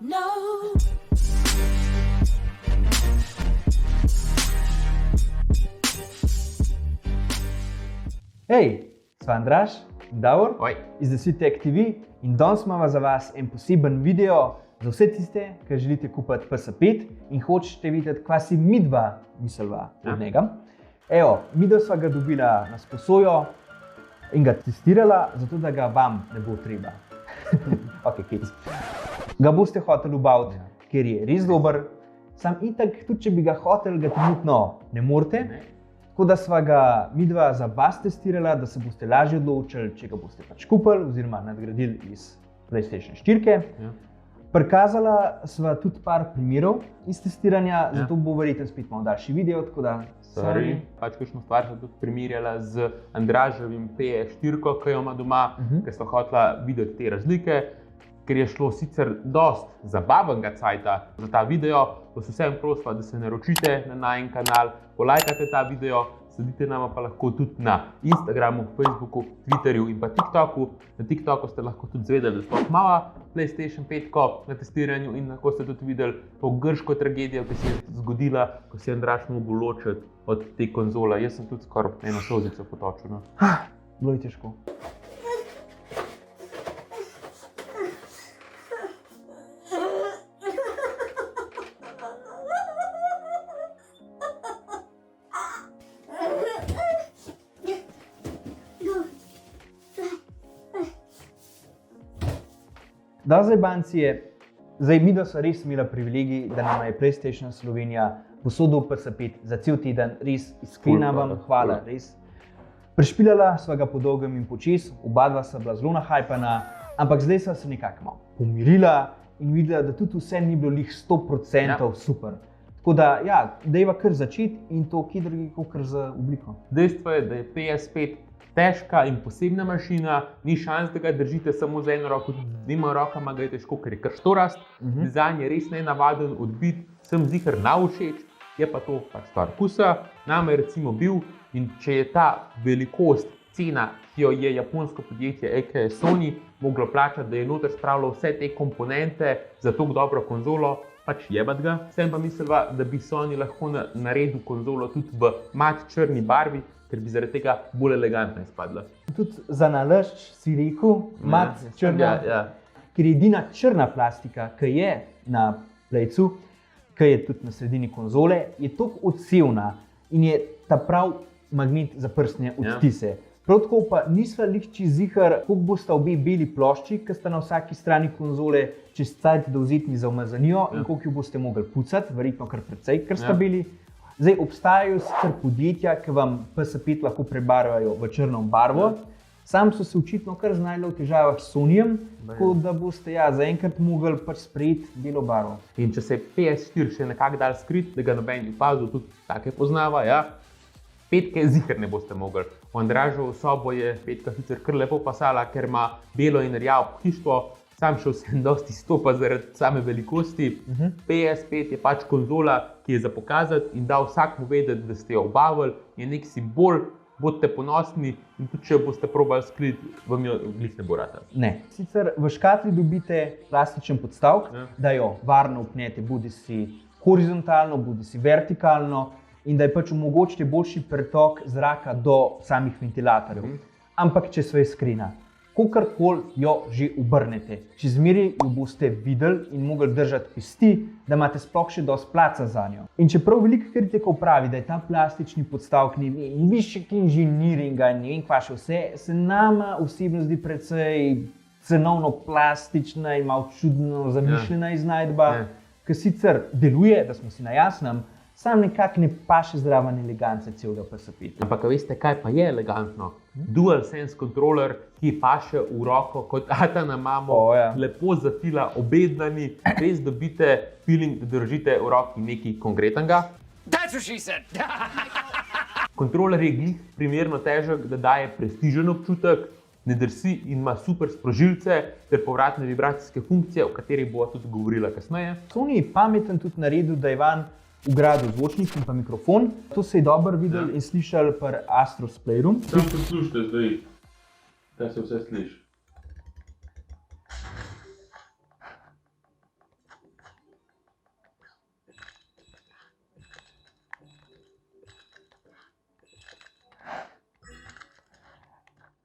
No. Hej, sva Andraž in Davor Oj. iz Desitec TV in danes imamo za vas en poseben video za vse tiste, ki želite kupiti PS5 in hočete videti, kva si midva mislila od njega. Evo, midva sva ga dobila na sposojo in ga testirala, zato da ga vam ne bo treba. Ok, kids. Ga boste hoteli obaviti, ker je res dober, sam itak, tudi če bi ga hoteli, ga trenutno ne morete. Tako da sva ga midva za vas testirala, da se boste lažje odločili, če ga boste pač kupili oziroma nadgradili iz PlayStation 4. Prikazala sva tudi par primerov iz testiranja, zato bo verjetno spet malo daljši video, tako da Sorry. Pač kakšno stvar sem tudi primerjala z Andraževim PS4, ki jo ima doma, ker sta hotela videti te razlike. Ker je šlo sicer dost zabavnega cajta za ta video, vas vsem prosila, da se naročite na najin kanal, polajkate ta video, sledite nama pa lahko tudi na Instagramu, Facebooku, Twitterju in pa TikToku. Na TikToku ste lahko tudi zvedeli, da sploh imava PlayStation 5 na testiranju in lahko ste tudi videli to grško tragedijo, ki se je zgodila, ko se je Andraž mogel ločiti od te konzole. Jaz sem tudi skoraj eno solzico potočil. No. bilo je težko. Da, zdaj banci je, midva sva res imela privilegij, da nama je PlayStation Slovenija posodil PS5 za cel teden, res iskrena vam hvala, res. Prešpilala sva ga po dolgem in počez, oba dva sva bila zelo nahajpana, ampak zdaj sva se nekako malo pomirila in videla, da tudi vse ni bilo lih 100% super. Tako da, ja, dajva kar začeti in to kje drugi kot z obliko. Dejstvo je, da je PS5 težka in posebna mašina, ni šans, da ga držite samo z eno roko, tudi z dvema rokama ga je težko, ker je kar štorast. Dizajn je res nenavaden, odbit, sem ziher na všeč, je pa to pač stvar okusa. Nama je recimo bil, in če je ta velikost, cena, ki jo je japonsko podjetje aka Sony moglo plačati, da je noter spravilo vse te komponente za tako dobro konzolo, pač jebat ga. Sem pa mislila, da bi Sony lahko naredil konzolo tudi v mat črni barvi, ker bi zaradi tega bolj elegantno izpadla. Tudi za nalašč si rekel, mat črna, ker je edina črna plastika, ki je na plejcu, ki je tudi na sredini konzole, je toliko odsevna in je ta prav magnet za prstne odtise. Prav tako pa nisva lihči ziher, koliko bosta obe beli plošči, ki sta na vsaki strani konzole, čez cajt dovzetni za umazanijo in koliko jo boste mogli pucati, verjetno kar precej, ker sta beli. Zdaj, obstajajo sicer podjetja, ki vam PS5 lahko prebarvajo v črno barvo. Sam so se očitno kar znašli v težavah s Sonyjem, tako da boste zaenkrat mogli pač sprejeti belo barvo. In če se je PS4 še nekako dal skrit, da ga noben opazil, tudi take poznava, petke ziher ne boste mogli. V Andraževo sobo je petka sicer kar lepo pasala, ker ima belo in rjavo pohištvo, sam šel sem dosti stopa zaradi same velikosti. PS5 je pač konzola, ki je za pokazati in da vsakmu vedeti, da ste jo obavili, je nek simbol, bodite ponosni in tudi če boste probali skriti, vam jo glih ne bo rata. Ne. Sicer v škatli dobite plastičen podstavek, da jo varno upnete, bodi si horizontalno, bodi si vertikalno in da je pač omogočite boljši pretok zraka do samih ventilatorjev. Ampak če sva iskrena, kakorkoli jo že obrnete, čez zmeraj jo boste videli in mogli držati pesti, da imate sploh še dosti placa za njo. In čeprav veliko kritikov pravi, da je ta plastični podstavek višek inženiringa in ne vem kva še vse, se nama osebno zdi precej cenovno plastična in malo čudno zamišljena iznajdba, ki sicer deluje, da smo si na jasnem, sam nekako ne paše zraven elegance celega PS5. Ampak veste, kaj pa je elegantno? DualSense kontroler, ki paše v roko kot ata na mamo, lepo zafila obe dlani, res dobite feeling, da držite v roki nekaj konkretnega. That's what she said. Kontroler je glih primerno težek, da daje prestižen občutek, ne drsi in ima super sprožilce ter povratne vibracijske funkcije, o katerih bova tudi govorila kasneje. Sony je pameten tudi naredil, da je van vgradil zvočnik in pa mikrofon. To se je dobro videli in slišali pri Astros Playroom. Sam poslušajte zdaj, kaj se vse sliši.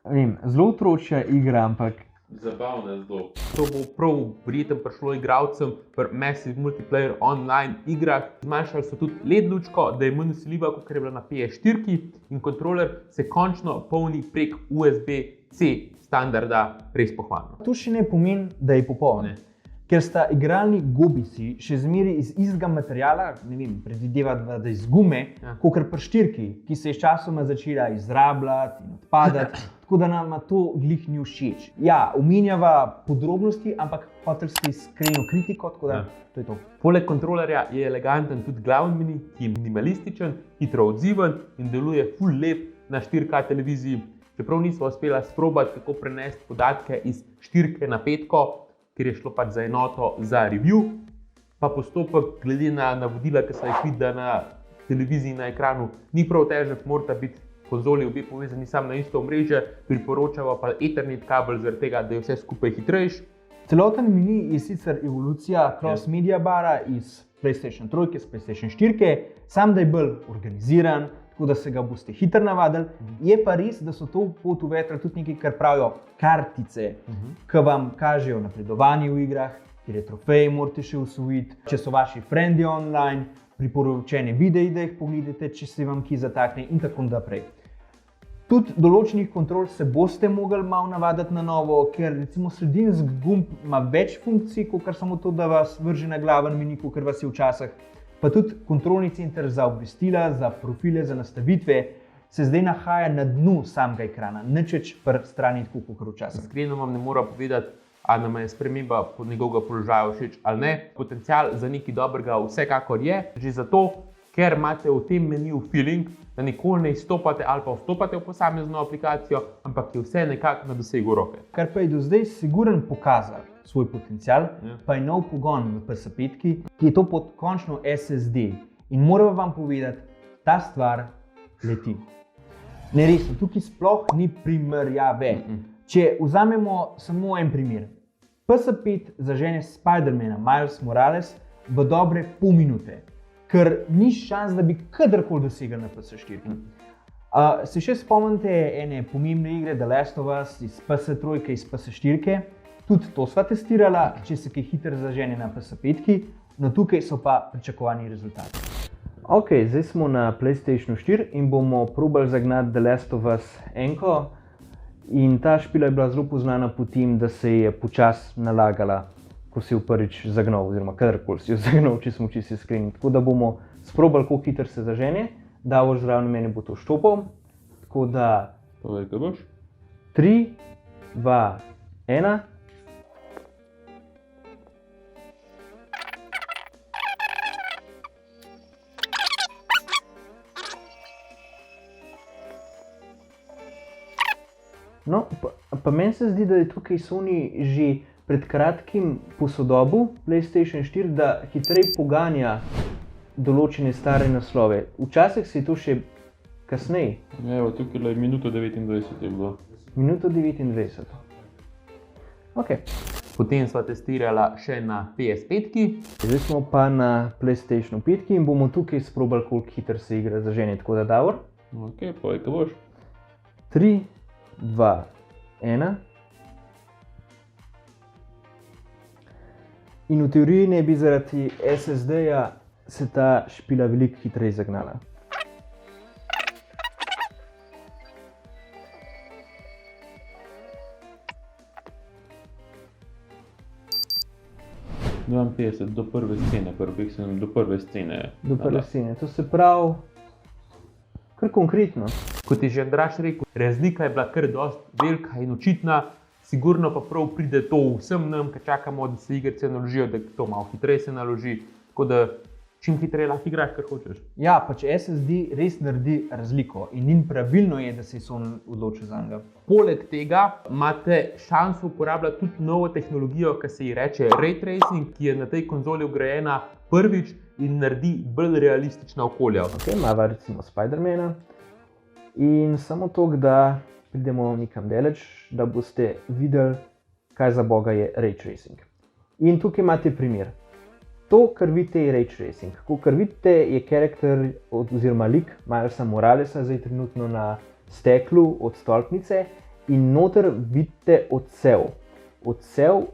Zelo otročja igra, ampak Zabavno je zelo. To bo prav verjetno prišlo igralcem pri Massive Multiplayer online igrah. Zmanjšali so tudi LED lučko, da je manj vsiljiva, kot je bila na PS4 in kontroler se končno polni prek USB-C standarda, res pohvalno. To še ne pomeni, da je popoln. Ker sta igralni gobisi še zmeraj iz istega materiala, predvidevati, da iz gume, kot pri štirki, ki se je sčasoma začela izrabljati in odpadati, tako da nam to glih ni všeč. Ja, omenjava podrobnosti, ampak hotel ste iskreno kritiko, tako da to je to. Poleg kontrolerja je eleganten tudi glavni meni, ki je minimalističen, hitro odziven in deluje full lep na 4K televiziji. Čeprav nismo uspela sprobati, kako prenesti podatke iz 4K na 5K, ker je šlo pač za enoto za review, pa postopek glede na navodila, ki se jih vidi na televiziji na ekranu, ni prav težek, morata biti konzoli obe povezani samo na isto omrežje, priporočamo pa Ethernet kabel, zaradi tega, da je vse skupaj hitrejši. Celoten meni je sicer evolucija cross-media bara iz PlayStation 3, iz PlayStation 4, sam da je bolj organiziran, tako da se ga boste hitro navadili. Je pa res, da so to pot uvedli tudi nekaj, kar pravijo kartice, ki vam kažejo napredovanje v igrah, kjer je trofeje morate še osvojiti, če so vaši frendi online, priporočene videe, da jih pogledate, če se vam ki zatakne in tako naprej. Tudi določenih kontrol se boste mogli malo navaditi na novo, ker recimo sredinski gumb ima več funkcij, kot samo to, da vas vrže na glaven meni, kot vas je včasih. Pa tudi kontrolni center za obvestila, za profile, za nastavitve se zdaj nahaja na dnu samega ekrana, nič več pri strani tako kot včasih. Iskreno vam ne moram povedati, ali nam je sprememba njegovega položaja všeč ali ne. Potencial za nekaj dobrega vsekakor je, že zato, ker imate v tem meniju feeling, da nikoli ne izstopate ali pa vstopate v posamezno aplikacijo, ampak je vse nekako na dosegu roke. Kar pa je do zdaj siguren pokazal svoj potencial, pa je nov pogon v PS5, ki je to pod končno SSD. In moram vam povedati, ta stvar leti. Ne resno, tukaj sploh ni primerjave. Če vzamemo samo en primer. PS5 zažene Spider-mana Miles Morales v dobre pol minute, ker ni šans, da bi kadarkoli dosegli na PS4. Se še spomnite ene pomembne igre The Last of Us iz PS3, iz PS4? Tudi to sva testirala, če se kaj hitro zažene na PS5, no tukaj so pa pričakovani rezultati. Ok, zdaj smo na PlayStation 4 in bomo probali zagnati The Last of Us enko. In ta špila je bila zelo poznana po tem, da se je počasi nalagala, ko si jo prvič zagnal, oziroma kadarkoli si jo zagnal, če smo čisto iskreni. Tako da bomo sprobali, koliko hitro se zažene. Davor zraven mene bo to štopal. Tako da... Povej, kaj boš? 3, 2, 1... No, pa meni se zdi, da je tukaj Sony že pred kratkim posodobil PlayStation 4, da hitreje poganja določene stare naslove. Včasih se je to še kasneje. Evo, tukaj je minuto 29 je bilo. Minuto 29. Ok. Potem sva testirala še na PS5. Zdaj smo pa na PlayStation 5 in bomo tukaj sprobali, koliko hitro se igra zažene. Tako da, Davor? Ok, povej, kaj boš? 3, 2, 1. In v teoriji ne bi zaradi SSD-ja se ta špila veliko hitreje zagnala. Do prve scene, do prve scene. Do prve scene, to se pravi kar konkretno. Kot je že Andraž rekel, razlika je bila kar dosti velika in očitna, sigurno pa prav pride to vsem nam, ki čakamo, da se igrice naložijo, da to malo hitreje se naloži, tako da čim hitreje lahko igraš, kar hočeš. Ja, pač SSD res naredi razliko in pravilno je, da se je Sony odločil za njega. Poleg tega imate šanso uporabljati tudi novo tehnologijo, ki se ji reče Ray Tracing, ki je na tej konzoli vgrajena prvič in naredi bolj realistična okolja. Ok, imamo recimo Spider-mana in samo to, da pridemo nekam daleč, da boste videli, kaj za boga je Ray Tracing. In tukaj imate primer. To, kar vidite, je Ray Tracing. Kar vidite, je karakter oziroma lik Milesa Moralesa zdaj trenutno na steklu od stolpnice in noter vidite odsev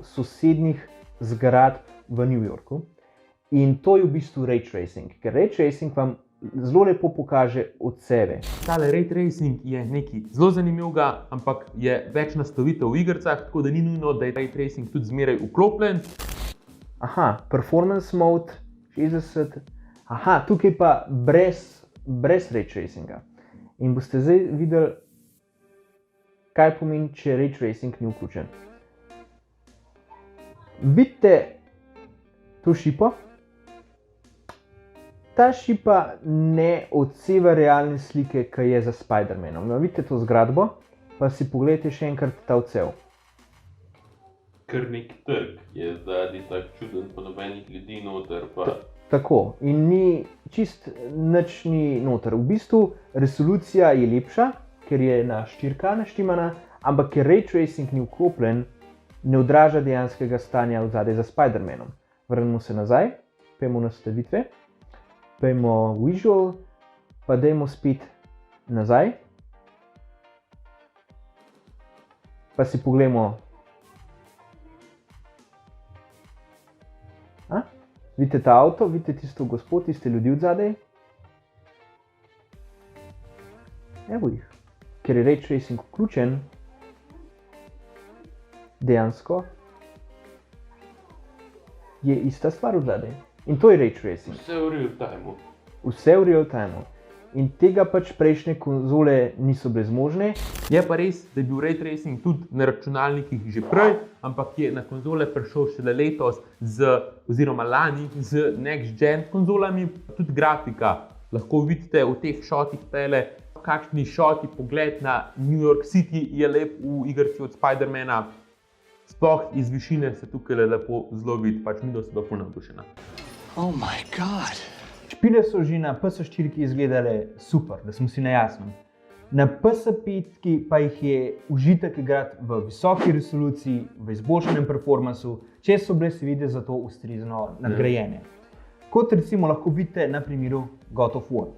sosednjih zgradb v New Yorku. In to je v bistvu ray tracing, ker ray tracing vam zelo lepo pokaže odseve. Tale ray tracing je nekaj zelo zanimivega, ampak je več nastavitev v igricah, tako da ni nujno, da je ray tracing tudi zmeraj vklopljen. Aha, performance mode 60. Aha, tukaj pa brez ray tracinga. In boste zdaj videli, kaj pomeni, če ray tracing ni vključen. Vidite to šipo? Ta šipa ne odseva realne slike, ki je za Spider-Manom. No, vidite to zgradbo, pa si pogledajte še enkrat ta odsev. Kar nek trg je zadnji tak čuden, pa nobenih ljudi noter. Tako, in ni čist nič ni noter. V bistvu resolucija je lepša, ker je na 4K naštimana, ampak ker ray tracing ni vklopljen, ne odraža dejanskega stanja od zadaj za Spider-Manom. Vrnemo se nazaj, pojmo nastavitve. Pojmo visual, pa dajmo spet nazaj. Pa si pogledamo. Vidite ta avto, vidite tisto gospod, tiste ljudi od zadaj? Evo jih. Ker je ray tracing vključen, dejansko je ista stvar od zadaj. In to je ray tracing. Vse v real timeu. Vse v real timeu. In tega pač prejšnje konzole niso bile zmožne. Je pa res, da je bil ray tracing tudi na računalnikih že prej, ampak je na konzole prišel šele letos oziroma lani z next gen konzolami, tudi grafika. Lahko vidite v teh shotih tele, kakšni shoti, pogled na New York City je lep v igrici od Spider-Mana. Sploh iz višine se tukaj lepo zelo vidi, pač mi so pa ful navdušena. Oh my god. Špile so že na PS4 izgledale super, da smo si na jasnem. Na PS5 pa jih je užitek igrati v visoki resoluciji, v izboljšanem performansu, če so bile seveda za to ustrezno nadgrajene. Kot recimo lahko vidite na primeru God of War.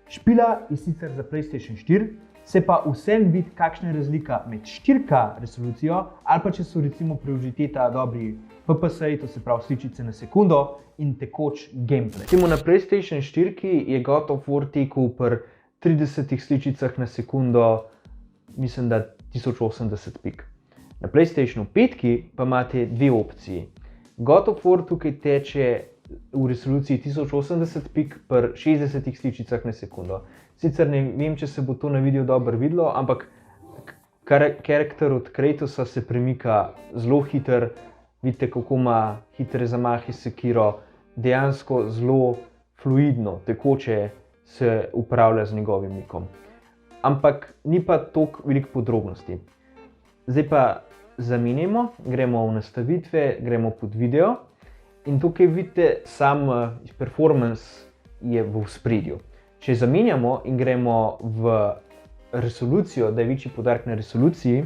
Špila je sicer za PlayStation 4, se pa vsem vidi, kakšna je razlika med 4K resolucijo ali pa če so recimo prioriteta dobri FPS-ji, to se pravi sličice na sekundo in tekoč gameplay. Recimo na PlayStation 4 je God of War tekel pri 30 sličicah na sekundo, mislim da 1080 pik. Na PlayStation 5 pa imate dve opciji. God of War tukaj teče v resoluciji 1080 pik pri 60 sličicah na sekundo. Sicer ne vem, če se bo to na videu dobro videlo, ampak karakter od Kratosa se premika zelo hiter. Vidite, kako ima hitre zamahe s sekiro, dejansko zelo fluidno, tekoče se upravlja z njegovim nikom. Ampak ni pa toliko veliko podrobnosti. Zdaj pa zamenjamo, gremo v nastavitve, gremo pod video in tukaj vidite sam performance je v ospredju. Če zamenjamo in gremo v resolucijo, da je večji poudarek na resoluciji,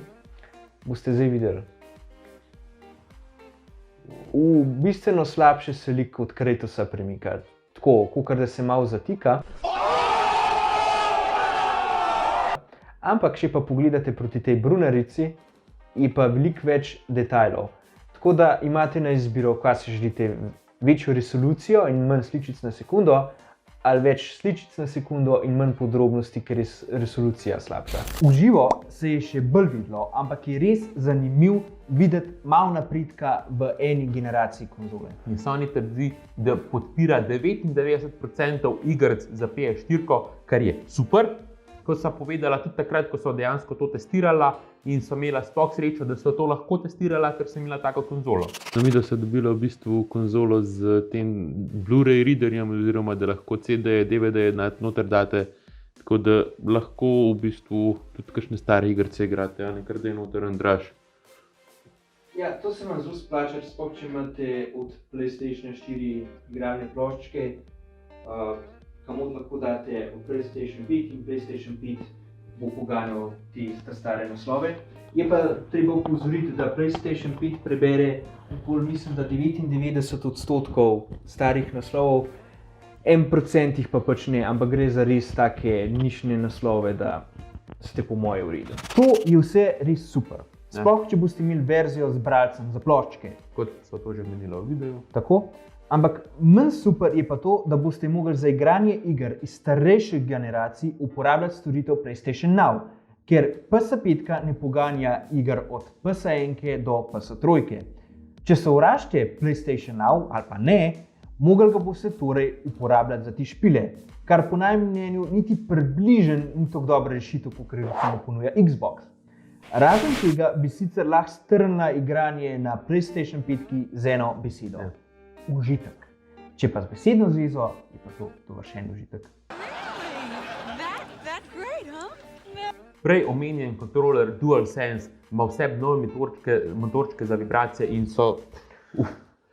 boste zdaj videli. V bistveno slabše se lik od Kratosa premika, tako, kakor da se malo zatika. Ampak, če pa pogledate proti tej brunarici, je pa veliko več detajlov. Tako da imate na izbiro, kaj si želite, večjo resolucijo in manj sličic na sekundo, ali več sličic na sekundo in manj podrobnosti, ker je resolucija slabša. V živo se je še bolj videlo, ampak je res zanimiv videti malo napredka v eni generaciji konzole. In Sony trdi, da podpira 99% igric za PS4, kar je super. Kot so povedala tudi takrat, ko so dejansko to testirala in so imela sploh srečo, da so to lahko testirala, ker so imela tako konzolo. No, mi da so dobila v bistvu konzolo z tem Blu-ray readerjem, oziroma da lahko CD-je, DVD-je noter date, tako da lahko v bistvu tudi kakšne stare igrice igrate, a ne kar da je noter Andraž. Ja, to se vam zelo splača, sploh če imate od PlayStation 4 igralne ploščke, kamor lahko date v PlayStation 5 in PlayStation 5 bo poganjal te stare naslove. Je pa treba upozoriti, da PlayStation 5 prebere mislim, da 99% starih naslovov, 1% jih pa pač ne, ampak gre za res take nišne naslove, da ste po moje v redu. To je vse res super. Sploh, če boste imeli verzijo z bralcem za ploščke. Kot so to že menili v videu. Tako. Ampak manj super je pa to, da boste mogli za igranje iger iz starejših generacij uporabljati storitev PlayStation Now, ker PS5 ne poganja iger od PS1 do PS3. Če sovražite PlayStation Now ali pa ne, mogli ga boste torej uporabljati za te špile, kar po najmenjem mnenju niti približno ni tako dobra rešitev, kot recimo ponuja Xbox. Razen tega bi sicer lahko strnila igranje na PlayStation 5 z eno besedo. Užitek. Če pa z besedno zvezo, je pa to dovršen užitek. Prej omenjen kontroler DualSense ima vse nove motorčke za vibracije in so...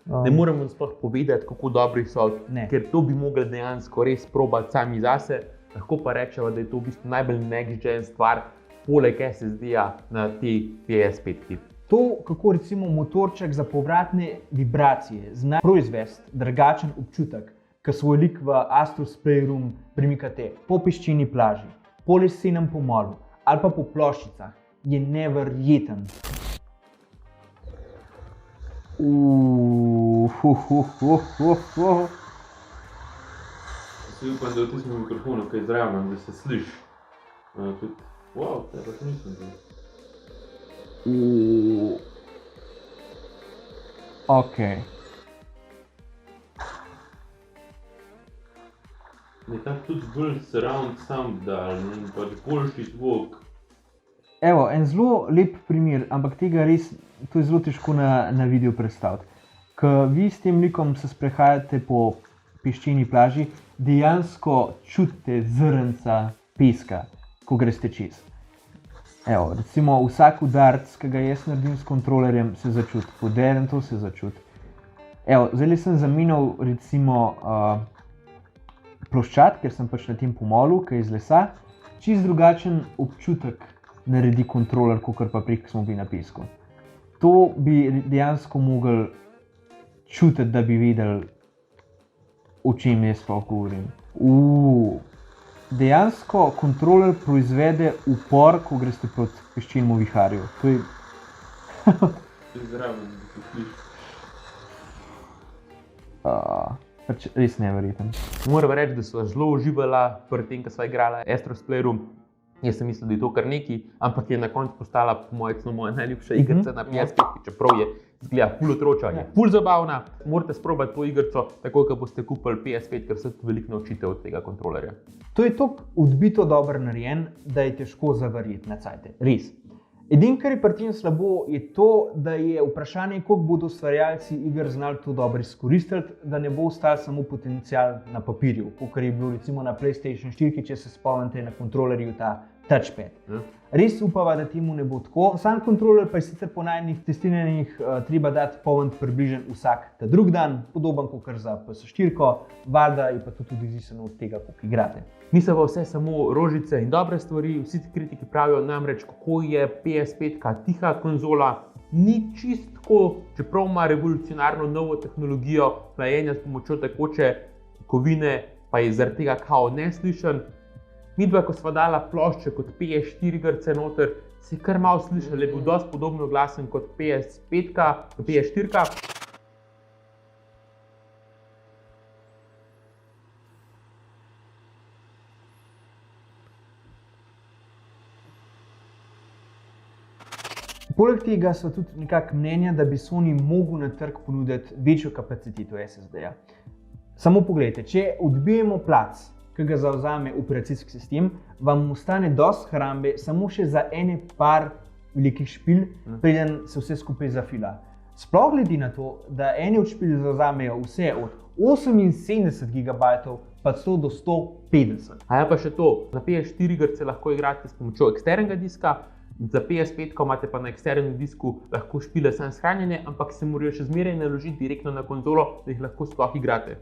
Ne moremo sploh povedati, kako dobri so, ker to bi mogli dejansko res probati sami zase. Lahko pa rečemo, da je to v bistvu najbolj next-gen stvar, poleg SSD-ja na te PS5-ki. To, kako recimo motorček za povratne vibracije zna proizvesti drugačen občutek, ko svoj lik v Astro's Playroom premikate po peščeni plaži, po lesenem pomolu ali pa po ploščicah, je neverjeten. Si upam, da v tistem mikrofonu kaj zraven, da se sliši. Tudi, wow, tega to nisem zdaj. Okay. Nekako tudi bolj surround sound dal, in pač boljši zvok. Evo, en zelo lep primer, ampak tega res, to je zelo težko na video predstaviti. Ko vi s tem likom se sprehajate po peščeni plaži, dejansko čutite zrnca peska, ko greste čez. Evo, recimo vsak udarc, ki ga jaz naredim s kontrolerjem, se začuti, poderem to se začuti. Evo, zdaj sem zamenjal recimo ploščad, ker sem pač na tem pomolu, ki je iz lesa, čist drugačen občutek naredi kontroler, kakor pa prej, ko smo bili na pesku. To bi dejansko mogli čutiti, da bi vedeli, o čem jaz sploh govorim. Dejansko kontroler proizvede upor, ko greste proti peščenemu viharju. To je... Zraven, da se sliši. Pač res neverjeten. Moram reči, da sva zelo uživala pri tem, ko sva igrala Astro's Playroom. Jaz sem mislil, da je to kar nekaj, ampak je na koncu postala po moja najljubša igrica na PS5, čeprav je zgleda ful otročja, je ful zabavna. Morate sprobati to igrico, tako ko boste kupili PS5, ker se veliko naučite od tega kontrolerja. To je tako odbito dobro narejen, da je težko zaverjeti na cajte. Res. Edino, kar je pri tem slabo, je to, da je vprašanje, koliko bodo ustvarjalci iger znali to dobro izkoristiti, da ne bo ostal samo potencial na papirju, kot je bilo recimo na PlayStation 4, če se spomnite na kontrolerju ta touchpad. Res upava, da temu ne bo tako. Sam kontroler pa je sicer po najnih testiranjih treba dati polniti približno vsak ta drug dan, podoben kot za PS4, valjda je pa to tudi odvisno od tega, koliko igrate. Niso pa vse samo rožice in dobre stvari, vsi ti kritiki pravijo namreč, kako je PS5 tiha konzola. Ni čist tako, čeprav ima revolucionarno novo tehnologijo hlajenja s pomočjo tekoče kovine, pa je zaradi tega kao neslišen. Midva, ko sva dala plošče kot PS4 igrice noter, si kar malo slišali, je bil dosti podobno glasen kot PS4. Poleg tega so tudi nekako mnenja, da bi Sony mogel na trg ponuditi večjo kapaciteto SSD-ja. Samo poglejte, če odbijemo plac, ki ga zavzame operacijski sistem, vam ostane dosti hrambe samo še za ene par velikih špil, preden se vse skupaj zafila. Sploh glede na to, da ene od špil zavzamejo vse od 78 GB pa 100 do 150. A ja pa še to, na PS4 igrice lahko igrate s pomočjo eksternega diska, za PS5 imate pa na eksternem disku lahko špile samo shranjene, ampak se morajo še zmeraj naložiti direktno na konzolo, da jih lahko sploh igrate.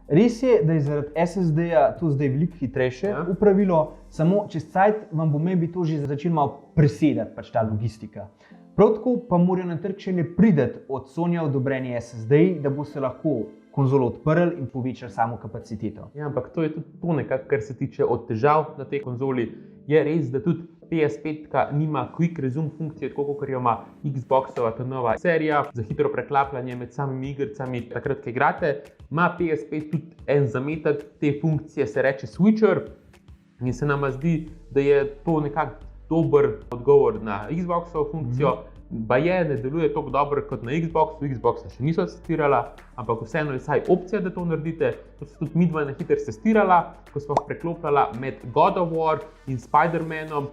Res je, da je zaradi SSD-ja to zdaj veliko hitrejše upravilo, samo čez cajt vam bo maybe to že začelo malo presedati, pač ta logistika. Prav tako pa morajo na trg šele priti od Sonyja odobreni SSD-ji, da bo se lahko konzolo odprli in povečali samo kapaciteto. Ja, ampak to je tudi to nekako, kar se tiče od težav na tej konzoli. Je res, da tudi PS5 nima Quick Resume funkcije, tako kot jo ima Xboxova ta nova serija, za hitro preklapljanje med samimi igricami, takrat, ko igrate. Ima PS5 tudi en zametek te funkcije, se reče Switcher, in se nam zdi, da je to nekako dober odgovor na Xboxovo funkcijo. Baje ne deluje tako dobro kot na Xboxu, Xboxa še niso testirala, ampak vseeno je vsaj opcija, da to naredite. To so tudi midva na hitro testirala, ko smo preklopljala med God of War in Spider-Manom.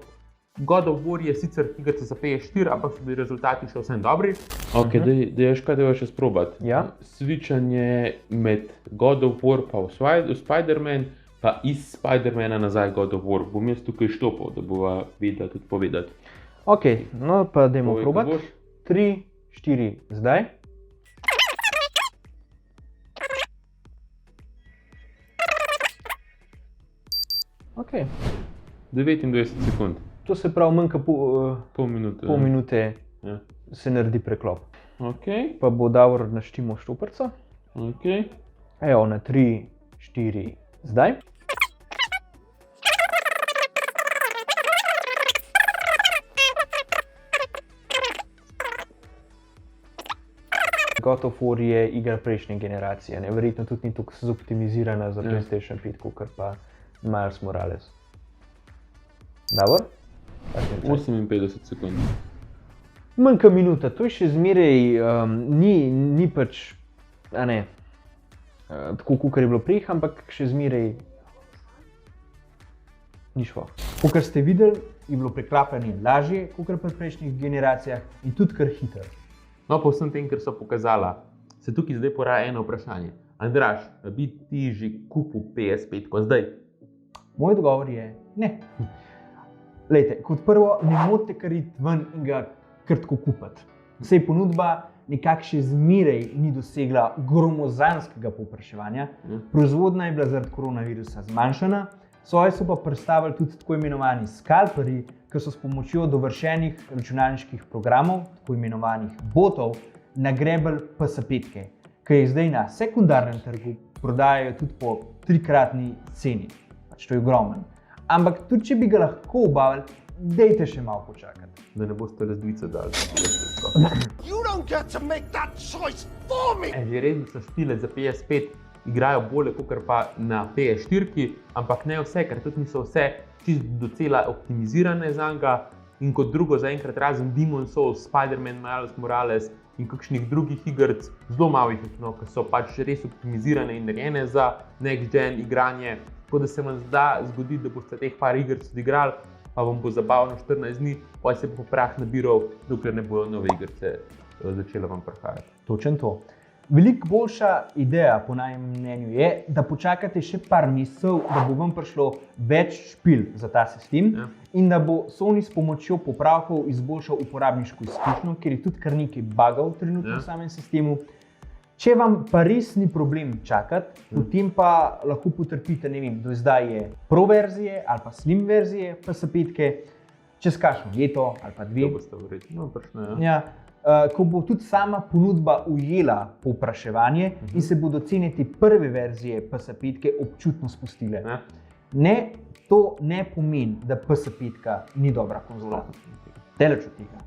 God of War je sicer igrica za PS4, ampak so bili rezultati še vsem dobri. Ok, da še sprobati. Ja. Switchanje med God of War pa v Spider-Man, pa iz Spider-Mana nazaj God of War. Bom jaz tukaj štopal, da bova vedela tudi povedati. Ok, no pa dajmo Povej, probati. ko boš. 3, 4, zdaj. Ok, 29 sekund, to se pravi manj kot pol minute. pol minute Ja. se naredi preklop. Ok, Pa bo Davor naštimo štoprco. ok. Evo, na 3, 4, zdaj. God of War je igra prejšnje generacije, ne? Verjetno tudi ni tako zoptimizirana za PlayStation 5, kot pa Miles Morales. Davor? 58 sekund. Manj kot minuta, to je še zmeraj, ni pač, a ne, tako kot je bilo prej, ampak še zmeraj ni šlo. Kot ste videli, je bilo preklapljanje lažje kot pri prejšnjih generacijah in tudi kar hitro. No, po vsem tem, kar so pokazala, se tukaj zdaj poraja eno vprašanje. Andraž, bi ti že kupil PS5 zdaj? Moj odgovor je ne. Lejte, kot prvo, ne morete kar iti ven in ga kar tako kupiti. Saj ponudba nekako še zmeraj ni dosegla gromozanskega povpraševanja. Proizvodnja je bila zaradi koronavirusa zmanjšana, svoje so pa predstavili tudi tako imenovani skalperji, ki so s pomočjo dovršenih računalniških programov, tako imenovanih botov, nagrebali PS5, ki jih zdaj na sekundarnem trgu prodajajo tudi po 3-kratni ceni. Pač to je ogromen. Ampak tudi če bi ga lahko obavili, dajte še malo počakati. Da ne boste razlice dali. You don't get to make that choice for me! Že res, da so štile za PS5 igrajo bolje kot pa na PS4, ampak ne vse, ker tudi niso vse čisto docela optimizirane za njega. In kot drugo, zaenkrat razen Demon's Souls, Spider-Man, Miles Morales in kakšnih drugih igric, zelo malih, ki so pač res optimizirane in narejene za next gen igranje. Tako da se vam zgodi, da boste teh par igric odigrali, pa vam bo zabavno 14 dni, pa se bo prah nabiral, dokler ne bodo nove igrice začele vam prihajati. Točno to. Veliko boljša ideja, po najem mnenju, je, da počakate še par mesecev, da bo vam prišlo več špil za ta sistem in da bo Sony s pomočjo popravkov izboljšal uporabniško izkušnjo, ker je tudi kar nekaj bugov trenutno v samem sistemu. Če vam pa res ni problem čakati, potem pa lahko potrpite, ne vem, do zdaj je Pro verzije ali pa Slim verzije PS5, čez kakšno leto ali pa 2. To boste verjetno prišli. Ja, ko bo tudi sama ponudba ujela povpraševanje in se bodo cene te prve verzije PS5 občutno spustile. Ne, to ne pomeni, da PS5 ni dobra konzola. Daleč od tega.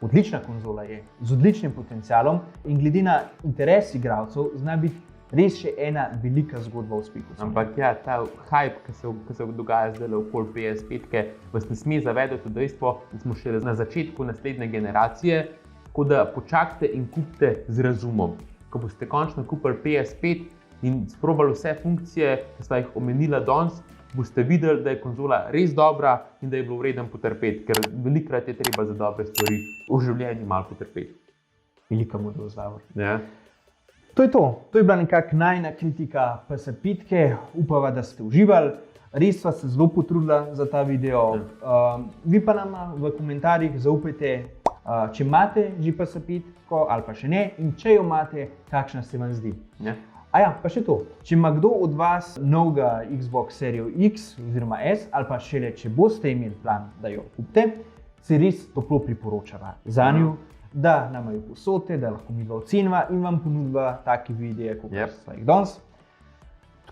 Odlična konzola je, z odličnim potencialom in glede na interes igralcev zna biti res še ena velika zgodba o uspehu. Ampak ja, ta hype, ki se dogaja zdaj okoli PS5, vas ne sme zavedati v dejstvo, da smo še na začetku naslednje generacije, tako da počakajte in kupite z razumom. Ko boste končno kupili PS5 in sprobali vse funkcije, ki sta jih omenila danes, boste videli, da je konzola res dobra in da je bilo vreden potrpeti, ker velikokrat je treba za dobre stvari v življenju malo potrpeti. Velika modrost, Davor. Ja. To je to. To je bila nekako najna kritika PS5. Upava, da ste uživali. Res sva se zelo potrudila za ta video. Vi pa nama v komentarjih zaupajte, če imate že PS5 ali pa še ne in če jo imate, kakšna se vam zdi. Ja. Pa še to. Če ima kdo od vas novega Xbox serijo X oziroma S ali pa šele, če boste imeli plan, da jo kupite, se res toplo priporočava za njo, da nam jo posodite, da lahko midva oceniva in vam ponudva take videe, kot sva jih danes.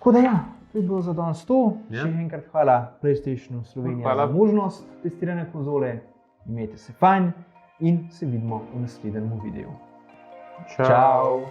Tako da ja, to je bilo za danes to. Ja. Še enkrat hvala PlayStationu Slovenija Hvala. za možnost testiranja konzole. Imejte se fajn in se vidimo v naslednjem videu. Čau.